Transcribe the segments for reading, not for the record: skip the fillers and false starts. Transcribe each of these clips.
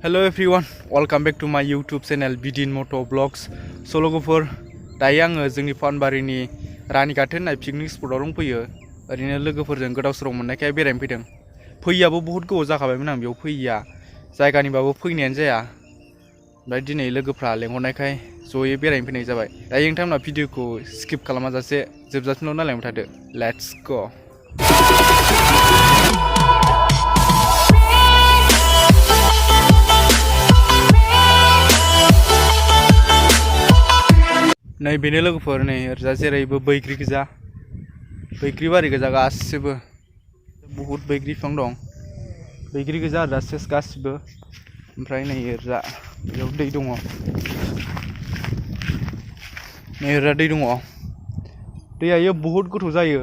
Hello everyone, welcome back to my YouTube channel Bidin Moto vlogs. So lwgwpwr दायो आङो जोंनि पानबारिनि रानी गाथोन होननाय पिकनिक स्पटआव दंफैयो। ओरैनो लोगोफोरजों गोदाव सोराव मोननायखाय बेरायनो फैदों। फैयाबो बहुत गोबाव जाखाबायमोन आं बेयाव फैया। जायगानिबाबो फैनायानो जाया। ओमफ्राय दिनै लोगोफ्रा लेंहरनायखाय जयै बेरायनो फैनाय जाबाय। दायो नोंथांमोना भिडिअखौ स्किप खालामाजासे जोबजासिमल' नायलांबाय थादो। Let's go. नै बेनो लोगोफोर नै ओरजा जेरैबो बैग्रि गोजा बैग्रि बारि गोजा गासिबो बहुत बैग्रि बिफां दं बैग्रि गोजा आरो सेस गासिबो ओमफ्राय नै ओरजा बेयाव दै दङ नै ओरजा दै दङ दैया बहुत गोथौ जायो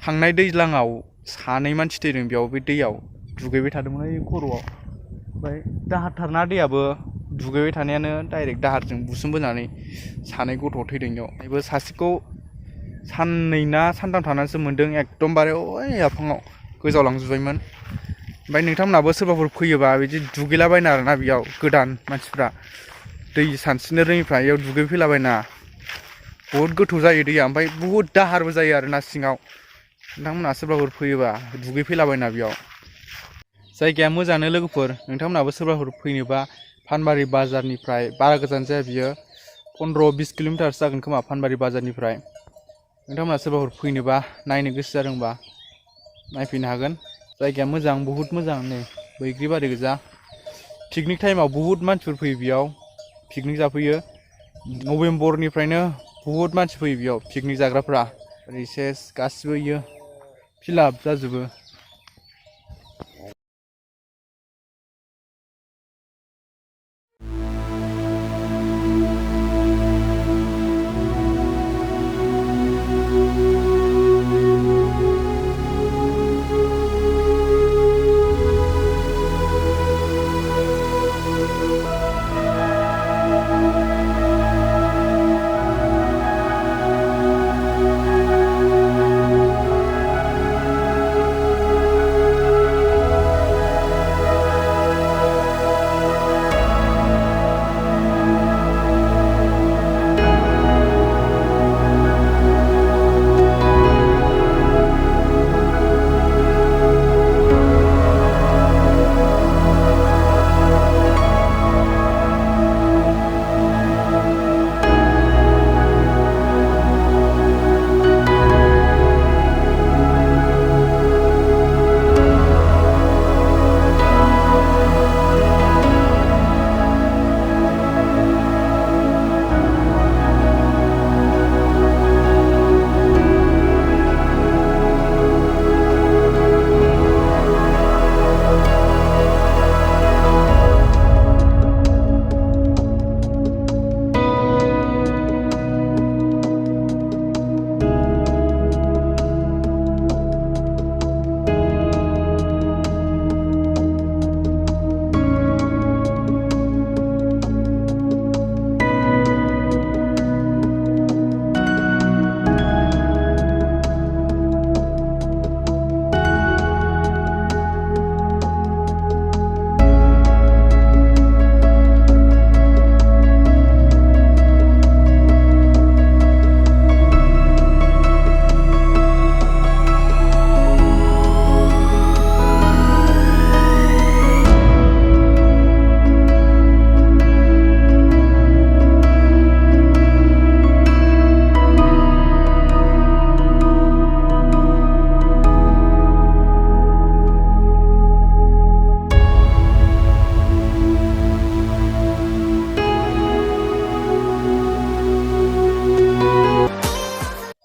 थांनाय दैज्लाङाव सानै मानसि थैदों बेयाव बे दैयाव दुगैबाय थादोंमोन ओइ खर'आव ओमफ्राय दाहारथारना दैयाबो दुगैबाय थानायानो डाइरेक्ट दाहारजों बुसोमबोनानै सानै गथ' थैदों बेयाव सासेखौ साननै ना सानथाम थानानैसो मोन्दों एकदमबारे ओइ आफाङाव गोजावलांजोब्बायमोन ओमफ्राय नोंथांमोनाबो सोरबाफोर फैयोबा बिदि दुगैलाबायना आरोना बेयाव गोदान मानसिफ्रा दै सानस्रिनो रोङिफ्रा बेयाव दुगैफैलाबायना बहुत गोथौ जायो दैया ओमफ्राय बहुत दाहारबो जायो आरोना सिङाव नोंथांमोना सोरबाफोर फैयोबा दुगैफैलाबायना बेयाव जायगाया मोजाङानो लोगोफोर नोंथांमोनाबो सोरबाफोर फैनोबा पानबारि बाजारनिफ्राय बारा गोजान जाया बियो 15-20 किल'मिटारसो जागोन खोमा पानबारि बाजारनिफ्राय नोंथांमोना सोरबाफोर फैनोबा नायनो गोसो जादोंबा नायफैनो हागोन जायगाया मोजां बहुत मोजां नै बैग्रि बारि गोजा पिकनिक टाइमाव बहुत मानसिफोर फैयो बेयाव पिकनिक जाफैयो नभेम्बरनिफ्रायनो बहुत मानसि फैयो बेयाव पिकनिक जाग्राफ्रा रिसेस गासिबो इयो फिलाप जाजोबो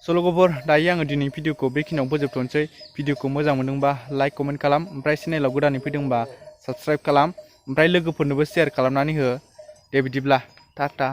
So lwgwpwr दायो आङो दिनै भिडिअखौ बेखिनियाव फोजोबथ'नोसै भिडिअखौ मोजां मोनदोंबा लाइक कमेन्ट खालाम ओमफ्राय चेनेलाव गोदानै फैदोंबा साबस्क्राइब खालाम ओमफ्राय लोगोफोरनोबो शेयार खालामनानै हो दे बिदिब्ला टाटा